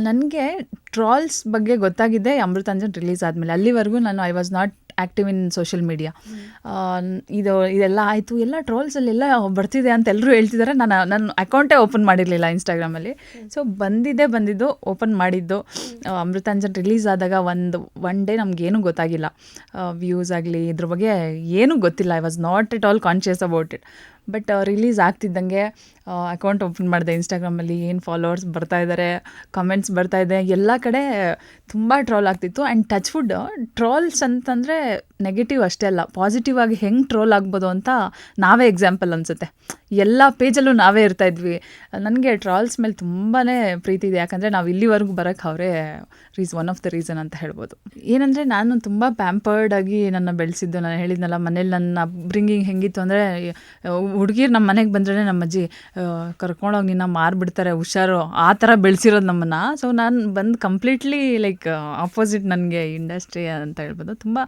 ನನಗೆ ಟ್ರಾಲ್ಸ್ ಬಗ್ಗೆ ಗೊತ್ತಾಗಿದ್ದೆ ಅಮೃತಾಂಜನ್ ರಿಲೀಸ್ ಆದಮೇಲೆ. ಅಲ್ಲಿವರೆಗೂ ನಾನು I was not active in social media. ಇದೆಲ್ಲ ಆಯಿತು, ಎಲ್ಲ ಟ್ರಾಲ್ಸಲ್ಲೆಲ್ಲ ಬರ್ತಿದೆ ಅಂತ ಎಲ್ಲರೂ ಹೇಳ್ತಿದ್ದಾರೆ. ನನ್ನ ಅಕೌಂಟೇ ಓಪನ್ ಮಾಡಿರಲಿಲ್ಲ ಇನ್ಸ್ಟಾಗ್ರಾಮಲ್ಲಿ. ಸೊ ಬಂದಿದ್ದು ಓಪನ್ ಮಾಡಿದ್ದು ಅಮೃತಾಂಜನ್ ರಿಲೀಸ್ ಆದಾಗ ಒನ್ ಡೇ ನಮಗೇನೂ ಗೊತ್ತಾಗಿಲ್ಲ. ವ್ಯೂಸ್ ಆಗಲಿ ಇದ್ರ ಬಗ್ಗೆ ಏನೂ ಗೊತ್ತಿಲ್ಲ. I was not at all conscious about it. But release ಆಗ್ತಿದ್ದಂಗೆ ಅಕೌಂಟ್ ಓಪನ್ ಮಾಡಿದೆ ಇನ್ಸ್ಟಾಗ್ರಾಮಲ್ಲಿ. ಏನು ಫಾಲೋವರ್ಸ್ ಬರ್ತಾಯಿದ್ದಾರೆ, ಕಮೆಂಟ್ಸ್ ಬರ್ತಾಯಿದೆ, ಎಲ್ಲ ಕಡೆ ತುಂಬ ಟ್ರೋಲ್ ಆಗ್ತಿತ್ತು. ಆ್ಯಂಡ್ ಟಚ್ ವುಡ್ ಟ್ರೋಲ್ಸ್ ಅಂತಂದರೆ ನೆಗೆಟಿವ್ ಅಷ್ಟೇ ಅಲ್ಲ, ಪಾಸಿಟಿವ್ ಆಗಿ ಹೆಂಗೆ ಟ್ರೋಲ್ ಆಗ್ಬೋದು ಅಂತ ನಾವೇ ಎಕ್ಸಾಂಪಲ್ ಅನಿಸುತ್ತೆ. ಎಲ್ಲ ಪೇಜಲ್ಲೂ ನಾವೇ ಇರ್ತಾಯಿದ್ವಿ. ನನಗೆ ಟ್ರಾಲ್ಸ್ ಮೇಲೆ ತುಂಬಾ ಪ್ರೀತಿ ಇದೆ. ಯಾಕಂದರೆ ನಾವು ಇಲ್ಲಿವರೆಗೂ ಬರೋಕ್ಕೆ ಅವರೇ ಒನ್ ಆಫ್ ದ ರೀಸನ್ ಅಂತ ಹೇಳ್ಬೋದು. ಏನಂದರೆ ನಾನು ತುಂಬ ಪ್ಯಾಂಪರ್ಡ್ ಆಗಿ ನನ್ನ ಬೆಳೆಸಿದ್ದು. ನಾನು ಹೇಳಿದ್ನಲ್ಲ, ಮನೇಲಿ ನನ್ನ ಅಪ್ಬ್ರಿಂಗಿಂಗ್ ಹೆಂಗಿತ್ತು ಅಂದರೆ, ಹುಡುಗಿರು ನಮ್ಮ ಮನೆಗೆ ಬಂದರೆ ನಮ್ಮ ಅಜ್ಜಿ ಕರ್ಕೊಂಡೋಗಿ ನಿನ್ನ ಮಾರ್ಬಿಡ್ತಾರೆ ಹುಷಾರು, ಆ ಥರ ಬೆಳೆಸಿರೋದು ನಮ್ಮನ್ನು. ಸೊ ನಾನು ಬಂದು ಕಂಪ್ಲೀಟ್ಲಿ ಲೈಕ್ ಆಪೋಸಿಟ್ ನನಗೆ ಇಂಡಸ್ಟ್ರಿ ಅಂತ ಹೇಳ್ಬೋದು. ತುಂಬ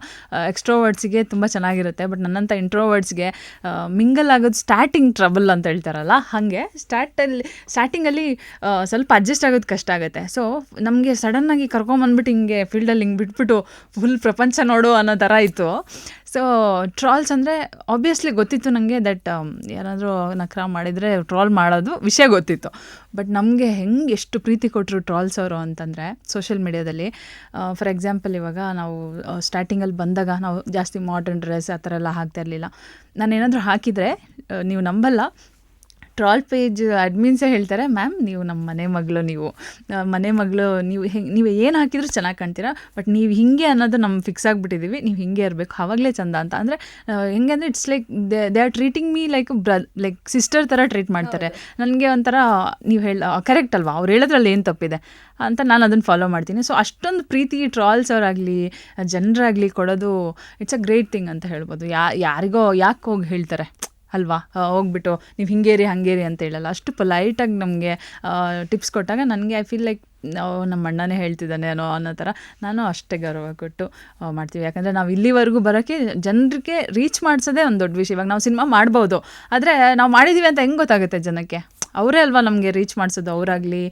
ಎಕ್ಸ್ಟ್ರೋವರ್ಡ್ಸಿಗೆ ತುಂಬ ಚೆನ್ನಾಗಿರುತ್ತೆ. ಬಟ್ ನನ್ನಂಥ ಇಂಟ್ರೋವರ್ಡ್ಸ್ಗೆ ಮಿಂಗಲ್ ಆಗೋದು ಸ್ಟಾರ್ಟಿಂಗ್ ಟ್ರಬಲ್ ಅಂತ ಹೇಳ್ತಾರಲ್ಲ, ಹಾಗೆ ಸ್ಟಾರ್ಟಿಂಗಲ್ಲಿ ಸ್ವಲ್ಪ ಅಡ್ಜಸ್ಟ್ ಆಗೋದು ಕಷ್ಟ ಆಗುತ್ತೆ. ಸೊ ನಮಗೆ ಸಡನ್ನಾಗಿ ಕರ್ಕೊಂಬಂದ್ಬಿಟ್ಟು ಹಿಂಗೆ ಫೀಲ್ಡಲ್ಲಿ ಹಿಂಗೆ ಬಿಟ್ಬಿಟ್ಟು ಫುಲ್ ಪ್ರಪಂಚ ನೋಡು ಅನ್ನೋ ಥರ ಇತ್ತು. ಸೊ ಟ್ರಾಲ್ಸ್ ಅಂದರೆ ಆಬ್ವಿಯಸ್ಲಿ ಗೊತ್ತಿತ್ತು ನನಗೆ ದಟ್ ಯಾರಾದರೂ ನಕ್ರ ಮಾಡಿದರೆ ಟ್ರಾಲ್ ಮಾಡೋದು ವಿಷಯ ಗೊತ್ತಿತ್ತು. ಬಟ್ ನಮಗೆ ಹೆಂಗೆ ಎಷ್ಟು ಪ್ರೀತಿ ಕೊಟ್ಟರು ಟ್ರಾಲ್ಸ್ ಅವರು ಅಂತಂದರೆ ಸೋಷಿಯಲ್ ಮೀಡ್ಯಾದಲ್ಲಿ. ಫಾರ್ ಎಕ್ಸಾಂಪಲ್, ಇವಾಗ ನಾವು ಸ್ಟಾರ್ಟಿಂಗಲ್ಲಿ ಬಂದಾಗ ನಾವು ಜಾಸ್ತಿ ಮಾಡರ್ನ್ ಡ್ರೆಸ್ ಆ ಥರ ಎಲ್ಲ ಹಾಕ್ತಾ ಇರಲಿಲ್ಲ. ನಾನೇನಾದರೂ ಹಾಕಿದರೆ ನೀವು ನಂಬಲ್ಲ, ಟ್ರಾಲ್ ಪೇಜ್ ಅಡ್ಮಿನ್ಸೇ ಹೇಳ್ತಾರೆ, ಮ್ಯಾಮ್ ನೀವು ನಮ್ಮ ಮನೆ ಮಗಳು, ನೀವು ಏನು ಹಾಕಿದರೂ ಚೆನ್ನಾಗಿ ಕಾಣ್ತೀರಾ, ಬಟ್ ನೀವು ಹಿಂಗೆ ಅನ್ನೋದು ನಮ್ಗೆ ಫಿಕ್ಸ್ ಆಗಿಬಿಟ್ಟಿದ್ದೀವಿ, ನೀವು ಹಿಂಗೆ ಇರಬೇಕು, ಆವಾಗಲೇ ಚಂದ ಅಂತ. ಅಂದರೆ ಹೆಂಗೆ ಅಂದರೆ it's like they are treating me like sister ಥರ ಟ್ರೀಟ್ ಮಾಡ್ತಾರೆ. ನನಗೆ ಒಂಥರ ನೀವು ಕರೆಕ್ಟ್ ಅಲ್ವಾ, ಅವ್ರು ಹೇಳೋದ್ರಲ್ಲಿ ಏನು ತಪ್ಪಿದೆ ಅಂತ ನಾನು ಅದನ್ನು ಫಾಲೋ ಮಾಡ್ತೀನಿ. ಸೊ ಅಷ್ಟೊಂದು ಪ್ರೀತಿ ಟ್ರಾಲ್ಸ್ ಅವರಾಗಲಿ ಜನರಾಗಲಿ ಕೊಡೋದು ಇಟ್ಸ್ ಅ ಗ್ರೇಟ್ ಥಿಂಗ್ ಅಂತ ಹೇಳ್ಬೋದು. ಯಾರಿಗೋ ಯಾಕೆ ಹೋಗಿ ಹೇಳ್ತಾರೆ ಅಲ್ವಾ, ಹೋಗ್ಬಿಟ್ಟು ನೀವು ಹಿಂಗೇರಿ ಹಂಗೇರಿ ಅಂತ ಹೇಳಲ್ಲ. ಅಷ್ಟು ಪೊಲೈಟಾಗಿ ನಮಗೆ ಟಿಪ್ಸ್ ಕೊಟ್ಟಾಗ ನನಗೆ ಐ ಫೀಲ್ ಲೈಕ್ ನಮ್ಮ ಅಣ್ಣನೇ ಹೇಳ್ತಿದ್ದಾನೆ ಅನ್ನೋ ಥರ ನಾನು ಅಷ್ಟೇ ಗೌರವ ಕೊಟ್ಟು ಮಾಡ್ತೀವಿ. ಯಾಕಂದರೆ ನಾವು ಇಲ್ಲಿವರೆಗೂ ಬರೋಕ್ಕೆ ಜನರಿಗೆ ರೀಚ್ ಮಾಡಿಸೋದೇ ಒಂದು ದೊಡ್ಡ ವಿಷಯ. ಇವಾಗ ನಾವು ಸಿನಿಮಾ ಮಾಡ್ಬೋದು, ಆದರೆ ನಾವು ಮಾಡಿದ್ದೀವಿ ಅಂತ ಹೆಂಗೆ ಗೊತ್ತಾಗುತ್ತೆ ಜನಕ್ಕೆ? ಅವರೇ ಅಲ್ವಾ ನಮಗೆ ರೀಚ್ ಮಾಡಿಸೋದು, ಅವರಾಗಲಿ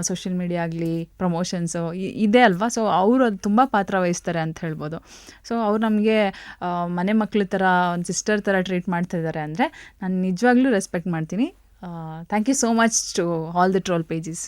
ಸೋಷಿಯಲ್ ಮೀಡಿಯಾ ಆಗಲಿ ಪ್ರಮೋಷನ್ಸು ಇದೇ ಅಲ್ವಾ. ಸೊ ಅವರು ಅದು ತುಂಬ ಪಾತ್ರ ವಹಿಸ್ತಾರೆ ಅಂತ ಹೇಳ್ಬೋದು. ಸೊ ಅವ್ರು ನಮಗೆ ಮನೆ ಮಕ್ಳ ಥರ ಒಂದು ಸಿಸ್ಟರ್ ಥರ ಟ್ರೀಟ್ ಮಾಡ್ತಿದ್ದಾರೆ ಅಂದರೆ ನಾನು ನಿಜವಾಗ್ಲೂ ರೆಸ್ಪೆಕ್ಟ್ ಮಾಡ್ತೀನಿ. Thank you so much to all the troll pages.